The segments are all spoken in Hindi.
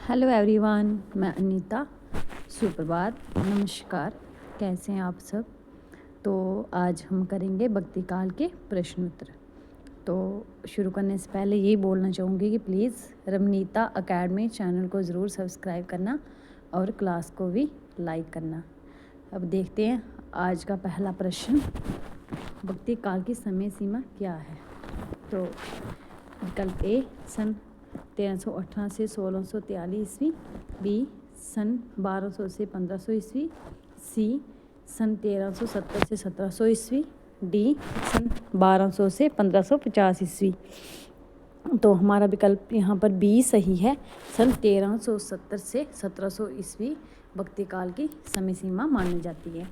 हेलो एवरीवन, मैं अनीता। सुप्रभात, नमस्कार। कैसे हैं आप सब? तो आज हम करेंगे भक्ति काल के प्रश्न उत्तर। तो शुरू करने से पहले यही बोलना चाहूँगी कि प्लीज़ रमनीता अकेडमी चैनल को ज़रूर सब्सक्राइब करना और क्लास को भी लाइक करना। अब देखते हैं आज का पहला प्रश्न, भक्ति काल की समय सीमा क्या है? तो विकल्प ए सन 1318 से 1643 ईस्वी, बी सन 1200 से 1500 ईस्वी, सी सन 1370 से 1700 ईस्वी, डी सन 1200 से 1550 ईस्वी। तो हमारा विकल्प यहाँ पर बी सही है। सन 1370 से 1700 ईस्वी भक्ति काल की समय सीमा मानी जाती है।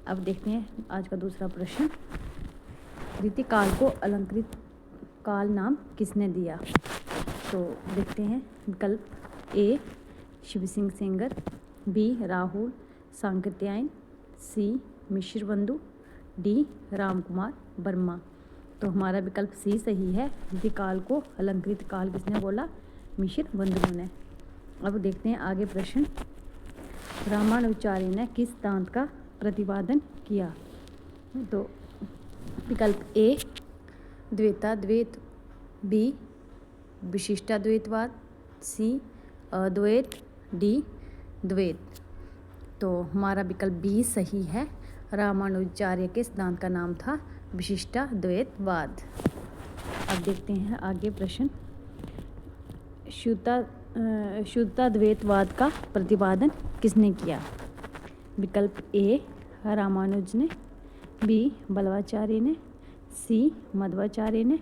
अब देखते हैं आज का दूसरा प्रश्न, ऋतुकाल को अलंकृत काल नाम किसने दिया? तो देखते हैं विकल्प ए शिव सिंह सेंगर, बी राहुल सांकृत्यायन, सी मिश्र बंधु, डी राम कुमार वर्मा। तो हमारा विकल्प सी सही है। ऋतुकाल को अलंकृत काल किसने बोला? मिश्र बंधुओं ने। अब देखते हैं आगे प्रश्न, रामानुजाचार्य ने किस सिद्धांत का प्रतिपादन किया? तो विकल्प ए द्वैताद्वैत, बी विशिष्टाद्वैतवाद, सी अद्वैत, डी द्वैत। तो हमारा विकल्प बी सही है। रामानुजाचार्य के सिद्धांत का नाम था विशिष्टाद्वैतवाद। अब देखते हैं आगे प्रश्न, शुद्धाद्वैतवाद का प्रतिपादन किसने किया? विकल्प ए रामानुज ने, बी बल्लवाचार्य ने, सी मध्वाचार्य ने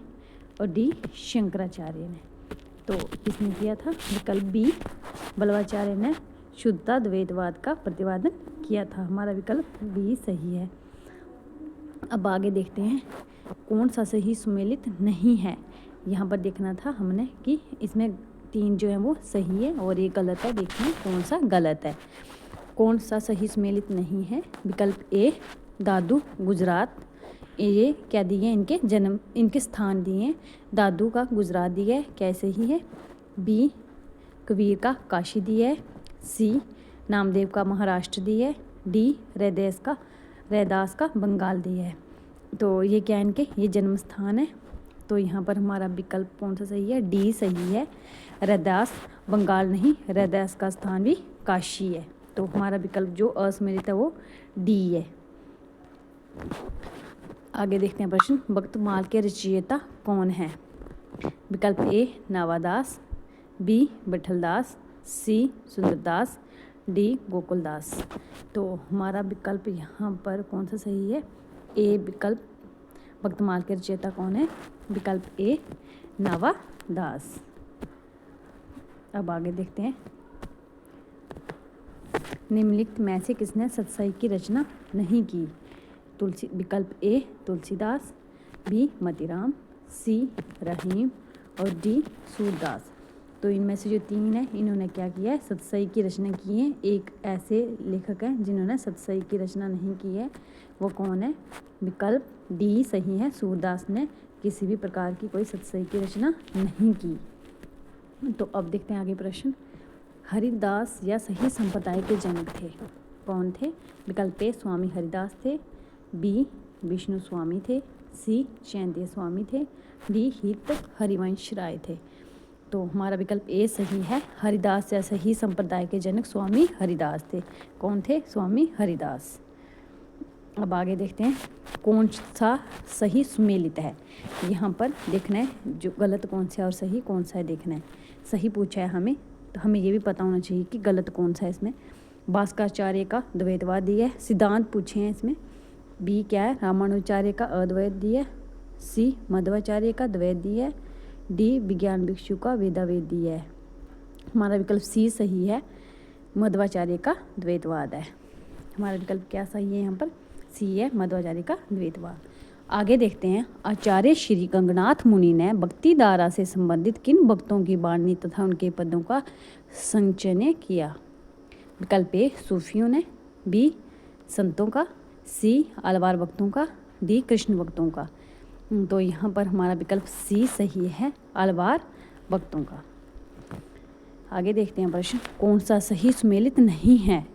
और डी शंकराचार्य ने। तो किसने किया था? विकल्प बी बल्लवाचार्य ने शुद्धाद्वैतवाद का प्रतिपादन किया था। हमारा विकल्प बी सही है। अब आगे देखते हैं कौन सा सही सुमेलित नहीं है। यहाँ पर देखना था हमने कि इसमें 3 जो है वो सही है और ये गलत है। देखते हैं कौन सा गलत है। कौन सा सही सुमेलित नहीं है? विकल्प ए दादू गुजरात, ये क्या दिए? इनके स्थान दिए हैं। दादू का गुजरात दिया है, क्या सही है? बी कबीर काशी दिया है, सी नामदेव का महाराष्ट्र दिया है, डी रैदास का बंगाल दिया है। तो ये क्या इनके ये जन्म स्थान है। तो यहाँ पर हमारा विकल्प कौन सा सही है? डी सही है। रैदास बंगाल नहीं, रैदास का स्थान भी काशी है। तो हमारा विकल्प जो असम्मिलित है वो डी है। आगे देखते हैं प्रश्न, भक्तमाल के रचयिता कौन है? विकल्प ए नावादास, बी विठलदास, सी सुंदरदास, डी गोकुलदास। तो हमारा विकल्प यहाँ पर कौन सा सही है? ए विकल्प भक्तमाल के रचयिता कौन है? विकल्प ए नावादास। अब आगे देखते हैं, निम्नलिखित में से किसने सतसई की रचना नहीं की? विकल्प ए तुलसीदास, बी मतीराम, सी रहीम और डी सूरदास। तो इनमें से जो 3 हैं इन्होंने क्या किया है? सतसई की रचना की है। एक ऐसे लेखक हैं जिन्होंने सतसई की रचना नहीं की है, वो कौन है? विकल्प डी सही है। सूरदास ने किसी भी प्रकार की कोई सतसई की रचना नहीं की। तो अब देखते हैं आगे प्रश्न, हरिदास या सही संप्रदाय के जनक थे, कौन थे? विकल्प ए स्वामी हरिदास थे, बी विष्णु स्वामी थे, सी चैंद्य स्वामी थे, डी हित हरिवंश राय थे। तो हमारा विकल्प ए सही है। हरिदास या सही संप्रदाय के जनक स्वामी हरिदास थे। कौन थे? स्वामी हरिदास। अब आगे देखते हैं कौन सा सही सुमेलित है। यहाँ पर देखना है जो गलत कौन सा है और सही कौन सा है देखना है। सही पूछा है हमें, तो हमें ये भी पता होना चाहिए कि गलत कौन सा है। इसमें भास्कराचार्य का द्वैतवाद दिया है, सिद्धांत पूछे हैं इसमें। बी क्या है? रामानुजाचार्य का अद्वैत दिया है, सी मध्वाचार्य का द्वैत दिया है, डी विज्ञान भिक्षु का वेदावेद दिया है। हमारा विकल्प सी सही है। मध्वाचार्य का द्वैतवाद है। हमारा विकल्प क्या सही है? यहाँ पर सी है, मध्वाचार्य का द्वैतवाद। आगे देखते हैं, आचार्य श्री गंगनाथ मुनि ने भक्ति धारा से संबंधित किन भक्तों की वाणी तथा उनके पदों का संचय किया? विकल्प ए सूफियों ने, बी संतों का, सी अलवार भक्तों का, डी कृष्ण भक्तों का। तो यहाँ पर हमारा विकल्प सी सही है, अलवार भक्तों का। आगे देखते हैं प्रश्न, कौन सा सही सुमेलित नहीं है।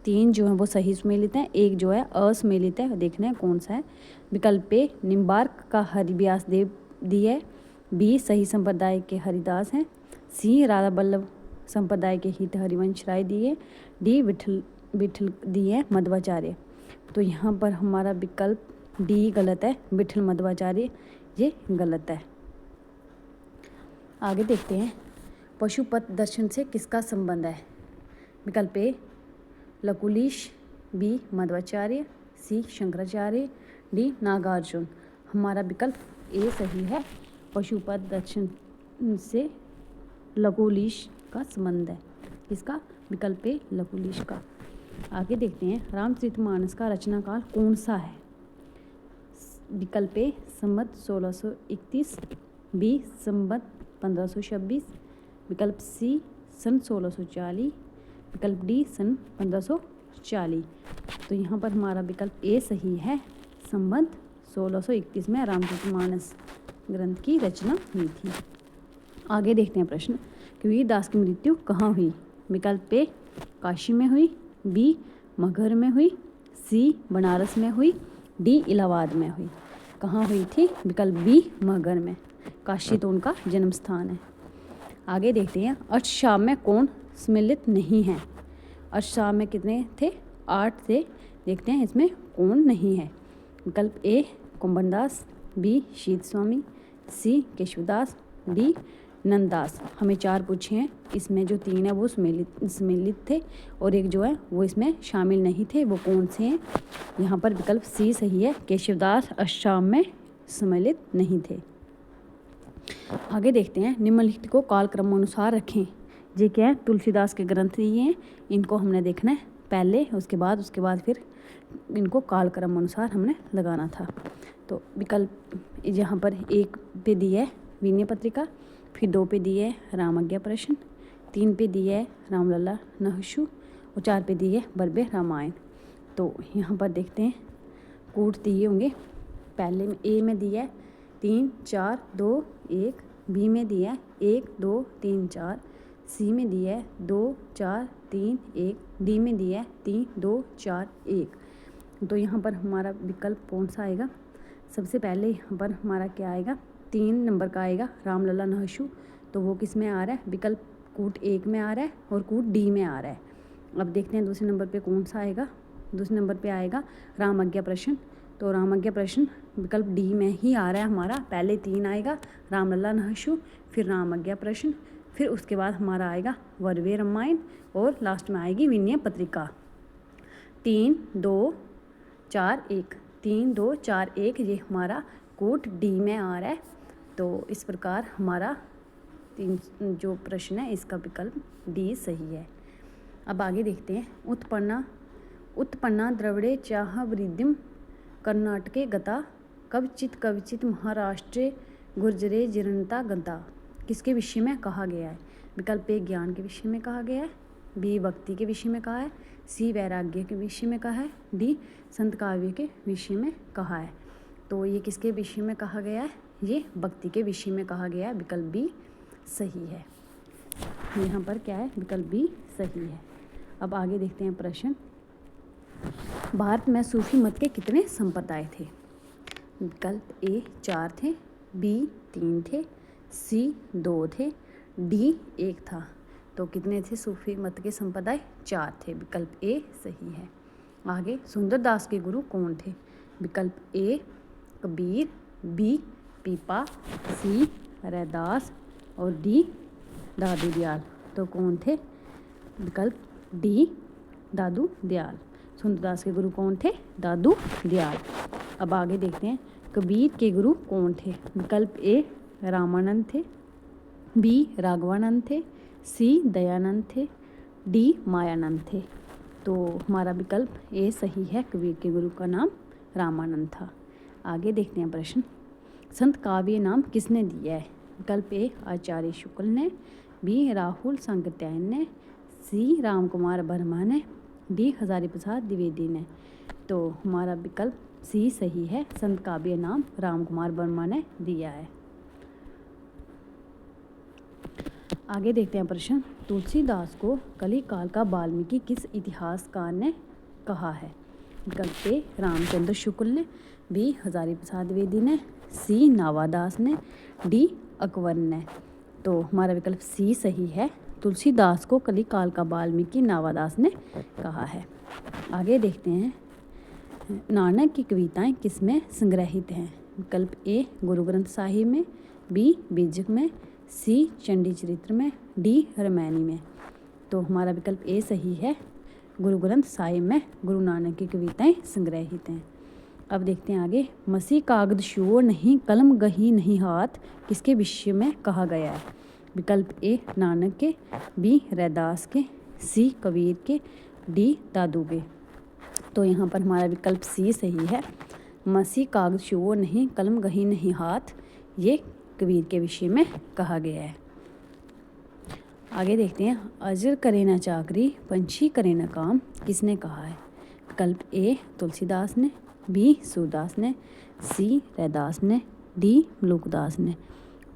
3 जो है वो सही सुमेलित हैं, 1 जो है असुमेलित है। देखना है कौन सा है। विकल्प ए निम्बार्क का हरिव्यास देव दी है। बी सही संप्रदाय के हरिदास हैं। सी राधा वल्लभ संप्रदाय के हित हरिवंश राय दी है। डी विठल दी है मध्वाचार्य। तो यहाँ पर हमारा विकल्प डी गलत है, विठल मध्वाचार्य ये गलत है। आगे देखते हैं, पशुपत दर्शन से किसका संबंध है। विकल्प ए लकुलिश, बी मध्वाचार्य, सी शंकराचार्य, डी नागार्जुन। हमारा विकल्प ए सही है, पशुपत दर्शन से लकुलिश का संबंध है। इसका विकल्प ए लकुलिश का। आगे देखते हैं, रामचरितमानस का रचनाकाल कौन सा है। विकल्प ए संवत 1631, बी संवत 1526, विकल्प सी सन 1640, विकल्प डी सन 1540। तो यहाँ पर हमारा विकल्प ए सही है, संवत 1631 में रामचरितमानस ग्रंथ की रचना हुई थी। आगे देखते हैं प्रश्न, कबीरदास की मृत्यु कहाँ हुई। विकल्प ए काशी में हुई, बी मगहर में हुई, सी बनारस में हुई, डी इलाहाबाद में हुई। कहाँ हुई थी। विकल्प बी मगहर में। काशी तो उनका जन्म स्थान है। आगे देखते हैं, अष्टशाम में कौन सम्मिलित नहीं है। अष्टशाम में कितने थे, 8 थे। देखते हैं इसमें कौन नहीं है। विकल्प ए कुंभनदास, बी शीत स्वामी, सी केशवदास, डी नंददास। हमें 4 पूछे हैं, इसमें जो 3 है वो सम्मिलित थे और 1 जो है वो इसमें शामिल नहीं थे। वो कौन से हैं। यहाँ पर विकल्प सी सही है, केशवदास अष्टशाम में सम्मिलित नहीं थे। आगे देखते हैं, निम्नलिखित को कालक्रम अनुसार रखें। ये क्या है, तुलसीदास के ग्रंथ दिए हैं, इनको हमने देखना है पहले, उसके बाद फिर इनको कालक्रम अनुसार हमने लगाना था। तो विकल्प यहाँ पर 1 पे दी है विनय पत्रिका, फिर 2 पे दी है रामज्ञा प्रश्न, 3 पे दी है रामलला नहुषु और 4 पे दी है बरबे रामायण। तो यहाँ पर देखते हैं कूट दिए होंगे। पहले में ए में दिया है 3 4 2 1, बी में दिया है 1 2 3 4, सी में दिया है 2 4 3 1, डी में दिया है 3 2 4 1। तो यहाँ पर हमारा विकल्प कौन सा आएगा। सबसे पहले यहाँ पर हमारा क्या आएगा, 3 नंबर का आएगा रामलला नहुषु। तो वो किस में आ रहा है, विकल्प कूट 1 में आ रहा है और कूट डी में आ रहा है। अब देखते हैं दूसरे नंबर पे कौन सा आएगा। दूसरे नंबर पे आएगा रामज्ञा प्रश्न। तो रामज्ञा प्रश्न विकल्प डी में ही आ रहा है हमारा। पहले 3 आएगा रामलला नहुषु, फिर रामज्ञा प्रश्न, फिर उसके बाद हमारा आएगा बरबे रामायण और लास्ट में आएगी विनय पत्रिका। 3 2 4 1, 3 2 4 1 ये हमारा कूट डी में आ रहा है। तो इस प्रकार हमारा 3 जो प्रश्न है इसका विकल्प डी सही है। अब आगे देखते हैं, उत्पन्ना द्रविड़े चाह वृद्धिम कर्नाटके गता कवचित महाराष्ट्रे गुर्जरे जीर्णता गता। किसके विषय में कहा गया है। विकल्प ए ज्ञान के विषय में कहा गया है, बी भक्ति के विषय में कहा है, सी वैराग्य के विषय में कहा है, डी संत काव्य के विषय में कहा है। तो ये किसके विषय में कहा गया है, ये भक्ति के विषय में कहा गया है। विकल्प बी सही है। यहाँ पर क्या है, विकल्प बी सही है। अब आगे देखते हैं प्रश्न, भारत में सूफी मत के कितने संप्रदाय थे। विकल्प ए 4 थे, बी 3 थे, सी 2 थे, डी 1 था। तो कितने थे सूफी मत के संप्रदाय, 4 थे। विकल्प ए सही है। आगे, सुंदरदास के गुरु कौन थे। विकल्प ए कबीर, बी पीपा, सी रैदास और डी दादू दयाल। तो कौन थे। विकल्प डी दादू दयाल। सुंदरदास के गुरु कौन थे, दादू दयाल। अब आगे देखते हैं, कबीर के गुरु कौन थे। विकल्प ए रामानंद थे, बी राघवानंद थे, सी दयानंद थे, डी मायानंद थे। तो हमारा विकल्प ए सही है, कबीर के गुरु का नाम रामानंद था। आगे देखते हैं प्रश्न, संत काव्य नाम किसने दिया है। विकल्प ए आचार्य शुक्ल ने, बी राहुल सांकृत्यायन ने, सी राम कुमार वर्मा ने, डी हजारी प्रसाद द्विवेदी ने। तो हमारा विकल्प सी सही है, संत काव्य नाम राम कुमार वर्मा ने दिया है। आगे देखते हैं प्रश्न। तुलसीदास को कली काल का वाल्मीकि किस इतिहासकार ने कहा है? विकल्प ए रामचंद्र शुक्ल ने, बी हजारी प्रसाद द्विवेदी ने, सी नावादास ने, डी अकबर ने। तो हमारा विकल्प सी सही है। तुलसीदास को कली काल का वाल्मीकि नावादास ने कहा है। आगे देखते हैं नानक की कविताएं किसमें संग्रहित हैं? विकल्प ए गुरु ग्रंथ साहिब में, बी बीजक में, सी चंडी चरित्र में, डी रामायणी में। तो हमारा विकल्प ए सही है। गुरु ग्रंथ साहिब में गुरु नानक की कविताएं संग्रहित हैं। अब देखते हैं आगे। मसी कागद छुओ नहीं, कलम गही नहीं हाथ, किसके विषय में कहा गया है? विकल्प ए नानक के, बी रैदास के, सी कबीर के, डी दादू के। तो यहाँ पर हमारा विकल्प सी सही है। मसी कागज छुओ नहीं, कलम गही नहीं हाथ, ये कबीर के विषय में कहा गया है। आगे देखते हैं। अजर करे ना चाकरी, पंछी करे ना काम, किसने कहा है? विकल्प ए तुलसीदास ने, बी सूरदास ने, सी रैदास ने, डी मलूकदास ने।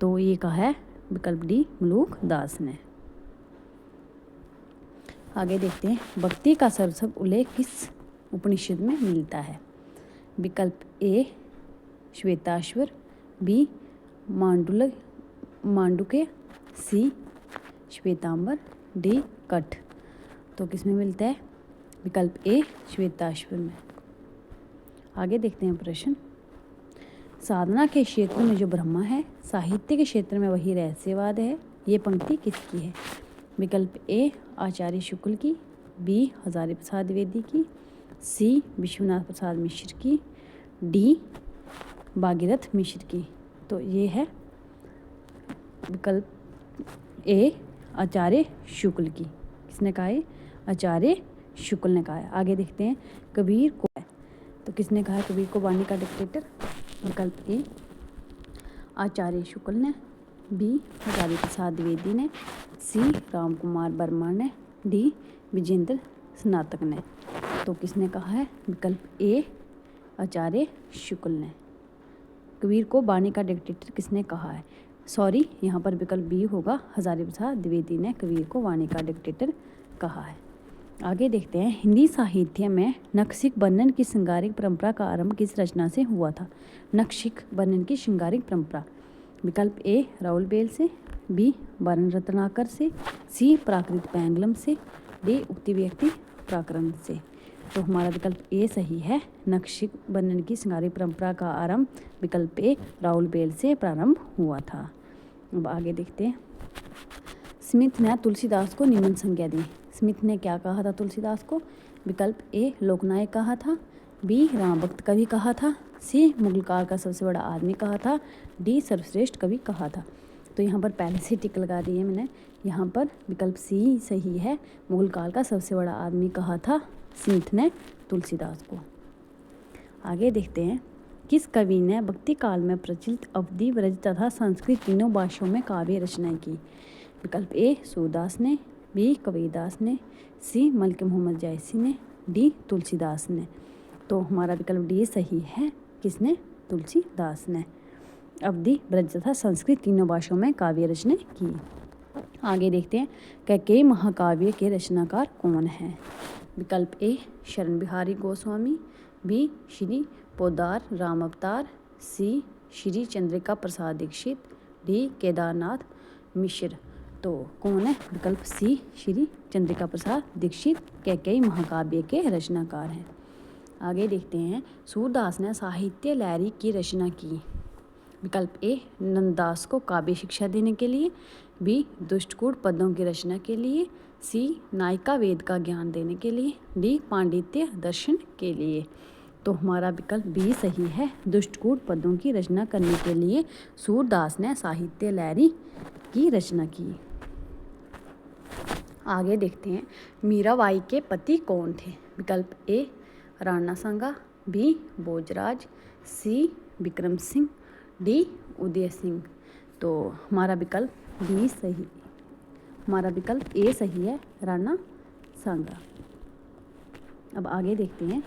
तो ये कहा है विकल्प डी मलूकदास ने। आगे देखते हैं। भक्ति का सर्वसर्ग उल्लेख किस उपनिषद में मिलता है? विकल्प ए श्वेताश्वर, बी मांडुक्य, सी श्वेतांबर, डी कठ। तो किस में मिलता है? विकल्प ए श्वेताश्वर में। आगे देखते हैं प्रश्न। साधना के क्षेत्र में जो ब्रह्मा है, साहित्य के क्षेत्र में वही रहस्यवाद है, ये पंक्ति किसकी है? विकल्प ए आचार्य शुक्ल की, बी हजारी प्रसाद द्विवेदी की, सी विश्वनाथ प्रसाद मिश्र की, डी भागीरथ मिश्र की। तो ये है विकल्प ए आचार्य शुक्ल की। किसने कहा है? आचार्य शुक्ल ने कहा है। आगे देखते हैं। कबीर को, तो किसने कहा है कबीर को वाणी का डिक्टेटर? विकल्प ए आचार्य शुक्ल ने, बी हजारी प्रसाद द्विवेदी ने, सी राम कुमार वर्मा ने, डी विजेंद्र स्नातक ने। तो किसने कहा है? विकल्प ए आचार्य शुक्ल ने। कबीर को वाणी का डिक्टेटर किसने कहा है? सॉरी, यहाँ पर विकल्प बी होगा। हजारी प्रसाद द्विवेदी ने कबीर को वाणी का डिक्टेटर कहा है। आगे देखते हैं। हिंदी साहित्य में नक्शिक वर्णन की श्रृंगारिक परंपरा का आरंभ किस रचना से हुआ था? नक्शिक वर्णन की श्रृंगारिक परंपरा। विकल्प ए राउल बेल से, बी वर्ण रत्नाकर से, सी प्राकृत पैंगलम से, डी उक्ति व्यक्ति प्राकरण से। तो हमारा विकल्प ए सही है। नक्शिक वर्णन की श्रृंगारिक परंपरा का आरंभ विकल्प ए राउल बेल से प्रारंभ हुआ था। अब आगे देखते हैं। स्मिथ ने तुलसीदास को निम्न संज्ञा दी। स्मिथ ने क्या कहा था तुलसीदास को? विकल्प ए लोकनायक कहा था, बी राम भक्त कवि कहा था, सी मुगल काल का सबसे बड़ा आदमी कहा था, डी सर्वश्रेष्ठ कवि कहा था। तो यहाँ पर पहले से टिक लगा दी है मैंने। यहाँ पर विकल्प सी सही है। मुगल काल का सबसे बड़ा आदमी कहा था स्मिथ ने तुलसीदास को। आगे देखते हैं। किस कवि ने भक्ति काल में प्रचलित अवधी, ब्रज तथा संस्कृत तीनों भाषाओं में काव्य रचनाएं की? विकल्प ए सूरदास ने, बी कबीरदास ने, सी मलिक मोहम्मद जायसी ने, डी तुलसीदास ने। तो हमारा विकल्प डी सही है। किसने? तुलसीदास ने अवधी, ब्रज तथा संस्कृत तीनों भाषाओं में काव्य रचना की। आगे देखते हैं। कैकेयी महाकाव्य के रचनाकार कौन है? विकल्प ए शरण बिहारी गोस्वामी, बी श्री पोदार राम अवतार, सी श्री चंद्रिका प्रसाद दीक्षित, डी केदारनाथ मिश्र। तो कौन है? विकल्प सी श्री चंद्रिका प्रसाद दीक्षित कैकेयी महाकाव्य के रचनाकार हैं। आगे देखते हैं। सूरदास ने साहित्य लहरी की रचना की। विकल्प ए नंददास को काव्य शिक्षा देने के लिए, बी दुष्टकूट पदों की रचना के लिए, सी नायिका वेद का ज्ञान देने के लिए, डी पांडित्य दर्शन के लिए। तो हमारा विकल्प बी सही है। दुष्टकूट पदों की रचना करने के लिए सूरदास ने साहित्य लहरी की रचना की। आगे देखते हैं। मीराबाई के पति कौन थे? विकल्प ए राणा सांगा, बी भोजराज, सी विक्रम सिंह, डी उदय सिंह। तो हमारा विकल्प डी सही, हमारा विकल्प ए सही है, राणा सांगा। अब आगे देखते हैं।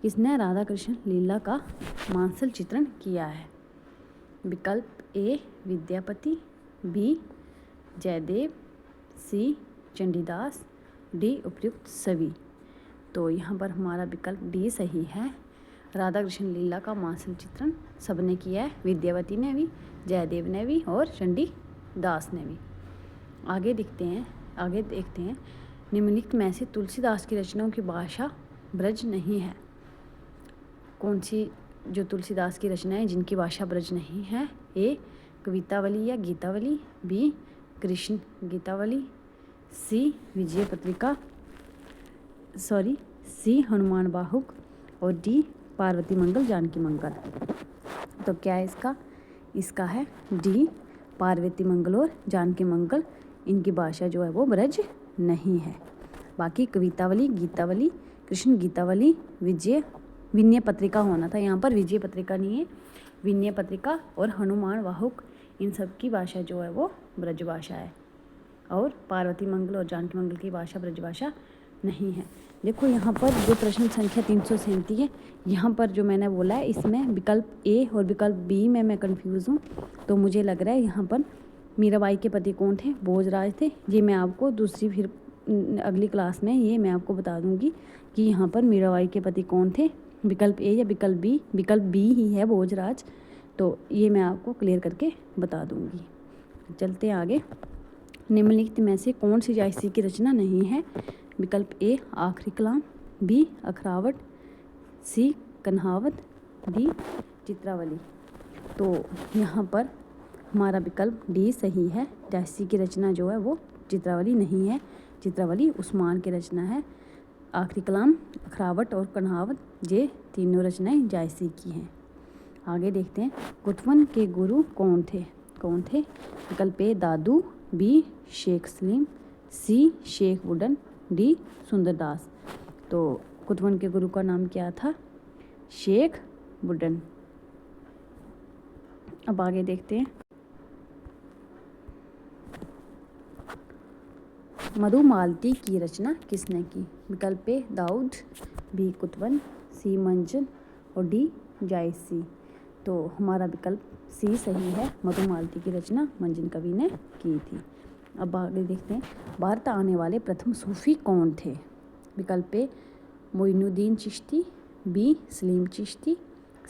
किसने राधा कृष्ण लीला का मांसल चित्रण किया है? विकल्प ए विद्यापति, बी जयदेव, सी चंडीदास, डी उपयुक्त सभी। तो यहाँ पर हमारा विकल्प डी सही है। राधा कृष्ण लीला का मांसल चित्रण सबने किया है, विद्यावती ने भी, जयदेव ने भी और चंडीदास ने भी। आगे देखते हैं निम्नलिखित में से तुलसीदास की रचनाओं की भाषा ब्रज नहीं है। कौन सी जो तुलसीदास की रचनाएं जिनकी भाषा ब्रज नहीं है? ए कवितावली या गीतावली, बी कृष्ण गीतावली, सी विजय पत्रिका, सी हनुमान बाहुक और डी पार्वती मंगल जानकी मंगल। तो क्या है इसका है डी पार्वती मंगल और जानकी मंगल। इनकी भाषा जो है वो ब्रज नहीं है। बाकी कवितावली, गीतावली, कृष्ण गीतावली, विनय पत्रिका होना था, यहाँ पर विजय पत्रिका नहीं है, विनय पत्रिका और हनुमान वाहुक, इन सब की भाषा जो है वो ब्रज भाषा है। और पार्वती मंगल और जानकी मंगल की भाषा ब्रज भाषा नहीं है। देखो यहाँ पर जो प्रश्न संख्या 337 है, यहाँ पर जो मैंने बोला है इसमें विकल्प ए और विकल्प बी में मैं कंफ्यूज हूँ। तो मुझे लग रहा है यहाँ पर मीराबाई के पति कौन थे? भोजराज थे। ये मैं आपको फिर अगली क्लास में ये मैं आपको बता दूंगी कि यहाँ पर मीराबाई के पति कौन थे, विकल्प ए या विकल्प बी। विकल्प बी ही है भोजराज। तो ये मैं आपको क्लियर करके बता दूंगी। चलते हैं आगे। निम्नलिखित में से कौन सी जायसी की रचना नहीं है? विकल्प ए आखिरी कलाम, बी अखरावट, सी कन्हावत, डी चित्रावली। तो यहाँ पर हमारा विकल्प डी सही है। जायसी की रचना जो है वो चित्रावली नहीं है। चित्रावली उस्मान की रचना है। आखिरी कलाम, अखरावट और कन्हावत ये तीनों रचनाएं जायसी की हैं। आगे देखते हैं कुतवन के गुरु कौन थे? विकल्प ए दादू, बी शेख सलीम, सी शेख वुडन, डी सुंदरदास। तो कुतवन के गुरु का नाम क्या था? शेख वुडन। अब आगे देखते हैं मधुमालती की रचना किसने की? विकल्प ए दाऊद, बी कुतवन, सी मंजन और डी जायसी। तो हमारा विकल्प सी सही है। मधुमालती की रचना मंजन कवि ने की थी। अब आगे देखते हैं भारत आने वाले प्रथम सूफी कौन थे? विकल्प ए मोइनुद्दीन चिश्ती, बी सलीम चिश्ती,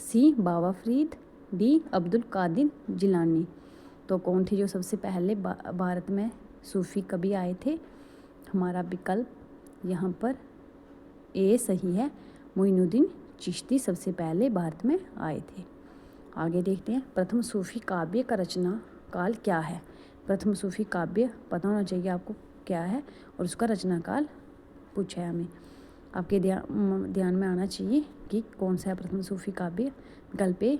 सी बाबा फरीद, डी अब्दुल कादिर जिलानी। तो कौन थे जो सबसे पहले भारत में सूफी कवि आए थे? हमारा विकल्प यहाँ पर ए सही है। मोइनुद्दीन चिश्ती सबसे पहले भारत में आए थे। आगे देखते हैं प्रथम सूफी काव्य का रचना काल क्या है? प्रथम सूफी काव्य पता होना चाहिए आपको क्या है और उसका रचना काल पूछा है हमें। आपके ध्यान में आना चाहिए कि कौन सा है प्रथम सूफी काव्य। विकल्प ए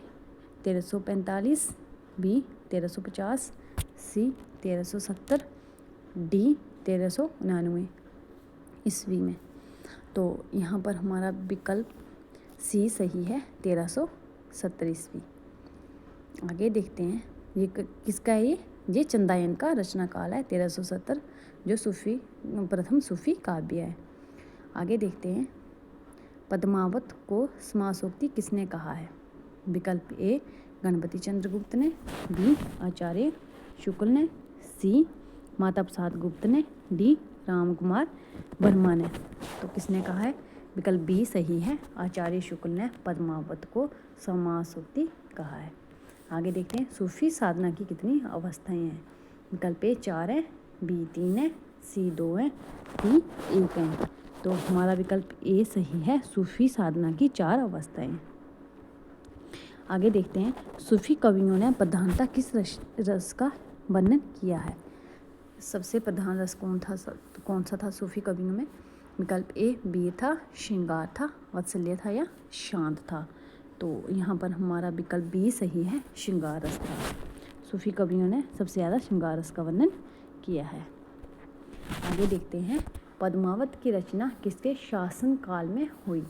1345, बी 1350, सी 1370, डी 1399 ईस्वी में। तो यहाँ पर हमारा विकल्प सी सही है, 1370 ईस्वी। आगे देखते हैं ये किसका है? ये चंदायन का रचना काल है 1370, जो प्रथम सूफी काव्य है। आगे देखते हैं पद्मावत को समासोक्ति किसने कहा है? विकल्प ए गणपति चंद्रगुप्त ने, बी आचार्य शुक्ल ने, सी माता प्रसाद गुप्त ने, डी राम कुमार वर्मा ने। तो किसने कहा है? विकल्प बी सही है। आचार्य शुक्ल ने पद्मावत को समासोक्ति कहा है। आगे देखते हैं सूफी साधना की कितनी अवस्थाएं हैं? विकल्प ए 4 है, बी 3 है, सी 2 है, डी 1 है। तो हमारा विकल्प ए सही है। सूफी साधना की 4 अवस्थाएं। आगे देखते हैं सूफी कवियों ने प्रधानता किस रस का वर्णन किया है? सबसे प्रधान रस कौन सा था सूफी कवियों में? विकल्प ए वीर था, श्रृंगार था, वात्सल्य था या शांत था। तो यहाँ पर हमारा विकल्प बी सही है, श्रृंगार रस था। सूफी कवियों ने सबसे ज़्यादा श्रृंगार रस का वर्णन किया है। आगे देखते हैं पद्मावत की रचना किसके शासन काल में हुई?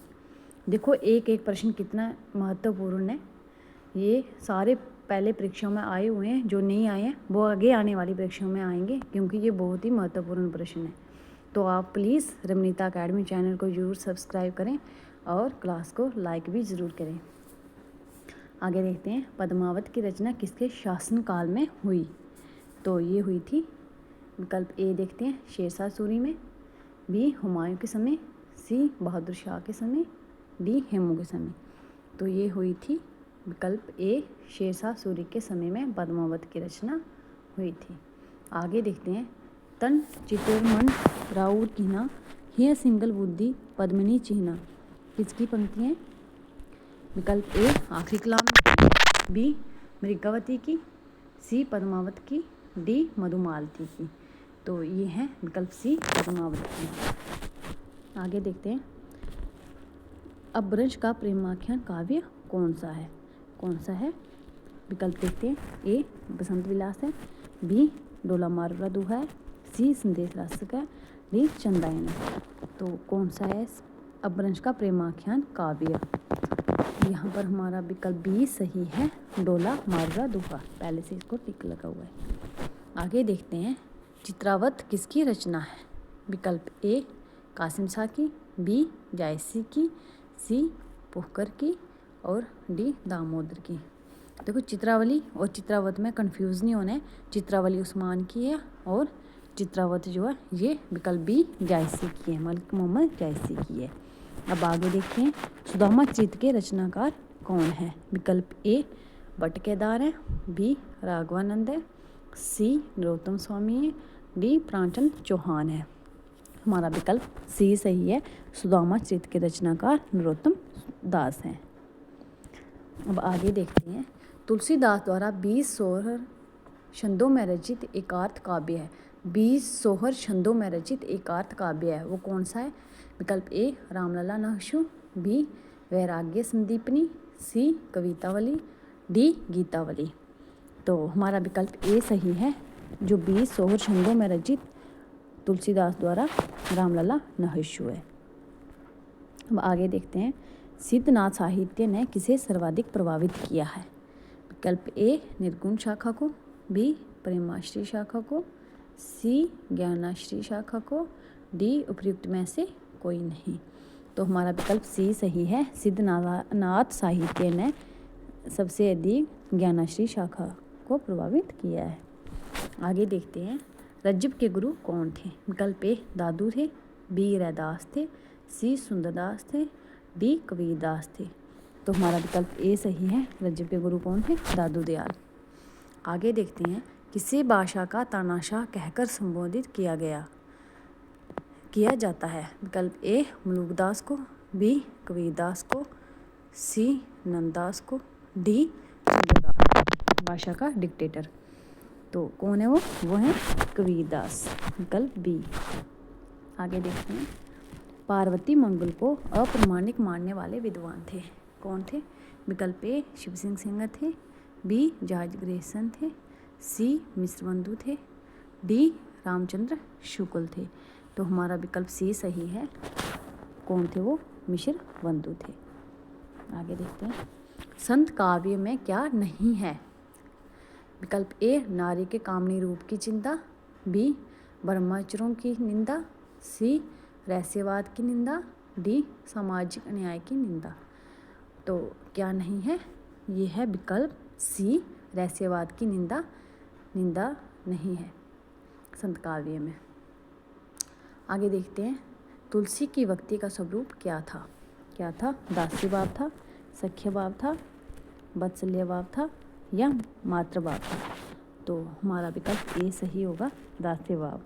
देखो एक एक प्रश्न कितना महत्वपूर्ण है। ये सारे पहले परीक्षाओं में आए हुए हैं, जो नहीं आए हैं वो आगे आने वाली परीक्षाओं में आएंगे, क्योंकि ये बहुत ही महत्वपूर्ण प्रश्न है। तो आप प्लीज़ रमनीता अकेडमी चैनल को ज़रूर सब्सक्राइब करें और क्लास को लाइक भी ज़रूर करें। आगे देखते हैं पद्मावत की रचना किसके शासन काल में हुई? तो ये हुई थी विकल्प ए देखते हैं शेरशाह सूरी में, बी हुमायूं के समय, सी बहादुर शाह के समय, डी हेमू के समय। तो ये हुई थी विकल्प ए शेरशाह सूरी के समय में पद्मावत की रचना हुई थी। आगे देखते हैं तन चितरमन राउर कीना हिय सिंगल बुद्धि पद्मिनी चिन्हा किसकी पंक्ति है? विकल्प ए आखिरी कलाम की, बी मृगावती की, सी पद्मावत की, डी मधुमालती की। तो ये है विकल्प सी पद्मावत की। आगे देखते हैं अपभ्रंश का प्रेमाख्यान काव्य कौन सा है? विकल्प देखते हैं ए बसंत विलास है, बी डोला मारवा दोहा है, सी संदेश राशक है, डी चंदायन है। तो कौन सा है अपभ्रंश का प्रेमाख्यान काव्य? यहाँ पर हमारा विकल्प बी सही है, डोला मारवा दोहा। पहले से इसको टिक लगा हुआ है। आगे देखते हैं चित्रावत किसकी रचना है? विकल्प ए कासिम शाह की, बी जायसी की, सी पुहकर की और डी दामोदर की। देखो चित्रावली और चित्रावत में कंफ्यूज नहीं होना है। चित्रावली उस्मान की है और चित्रावत जो है ये विकल्प बी जायसी की है, मलिक मोहम्मद जायसी की है। अब आगे देखते हैं सुदामा चरित्र के रचनाकार कौन है? विकल्प ए भट्ट केदार है, बी राघवानंद है, सी नरोत्तम स्वामी है, डी प्राणचंद चौहान है। हमारा विकल्प सी सही है, सुदामा चरित्र के रचनाकार नरोत्तम दास हैं। अब आगे देखते हैं तुलसीदास द्वारा 20 सोहर छंदों में रचित एकार्थ काव्य है। 20 सोहर छंदों में रचित एकार्थ काव्य है, वो कौन सा है? विकल्प ए रामलला नहशु, बी वैराग्य संदीपनी, सी कवितावली, डी गीतावली। तो हमारा विकल्प ए सही है, जो 20 सोहर छंदों में रचित तुलसीदास द्वारा रामलला नहशु है। अब आगे देखते हैं सिद्धनाथ साहित्य ने किसे सर्वाधिक प्रभावित किया है? विकल्प ए निर्गुण शाखा को, बी प्रेमाश्री शाखा को, सी ज्ञानाश्री शाखा को, डी उपयुक्त में से कोई नहीं। तो हमारा विकल्प सी सही है, सिद्धनाथ साहित्य ने सबसे अधिक ज्ञानाश्री शाखा को प्रभावित किया है। आगे देखते हैं रज्जब के गुरु कौन थे? विकल्प ए दादू थे, बी रैदास थे, सी सुंदरदास थे, डी कबीरदास थे। तो हमारा विकल्प ए सही है, रज्जब के गुरु कौन थे? दादू दयाल। आगे देखते हैं किसे भाषा का तानाशाह कहकर संबोधित किया जाता है? विकल्प ए मलूकदास को, बी कबीरदास को, सी नंददास को, डी सुंदरदास भाषा का डिक्टेटर। तो कौन है वो है कबीरदास, विकल्प बी। आगे देखते हैं पार्वती मंगल को अप्रमाणिक मानने वाले विद्वान थे, कौन थे? विकल्प ए शिव सिंह सेंगर थे, बी जॉर्ज ग्रेसन थे, सी मिश्रबंधु थे, डी रामचंद्र शुक्ल थे। तो हमारा विकल्प सी सही है, कौन थे वो? मिश्रबंधु थे। आगे देखते हैं संत काव्य में क्या नहीं है? विकल्प ए नारी के कामनी रूप की चिंता, बी ब्रह्मचर्यों की निंदा, सी रहस्यवाद की निंदा, डी सामाजिक अन्याय की निंदा। तो क्या नहीं है? ये है विकल्प सी रहस्यवाद की निंदा नहीं है संत काव्य में। आगे देखते हैं तुलसी की भक्ति का स्वरूप क्या था? दास्य भाव था, सख्य भाव था, वात्सल्य भाव था या मातृ भाव था? तो हमारा विकल्प ए सही होगा, दास्य भाव।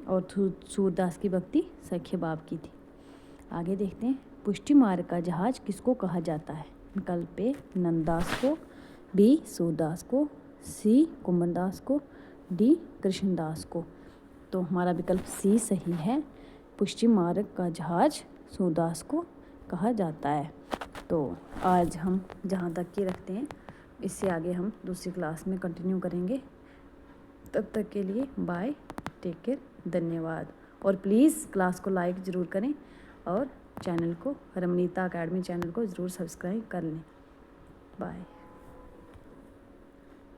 और सूरदास की भक्ति सख्य भाव की थी। आगे देखते हैं पुष्टि मार्ग का जहाज किसको कहा जाता है? विकल्प ए नंददास को, बी सूरदास को, सी कुंभनदास को, डी कृष्णदास को। तो हमारा विकल्प सी सही है, पुष्टि मार्ग का जहाज सूरदास को कहा जाता है। तो आज हम जहाँ तक की रखते हैं, इससे आगे हम दूसरी क्लास में कंटिन्यू करेंगे। तब तक के लिए बाय, टेक केयर, धन्यवाद। और प्लीज़ क्लास को लाइक ज़रूर करें और चैनल को, रमनीता अकेडमी चैनल को ज़रूर सब्सक्राइब कर लें। बाय।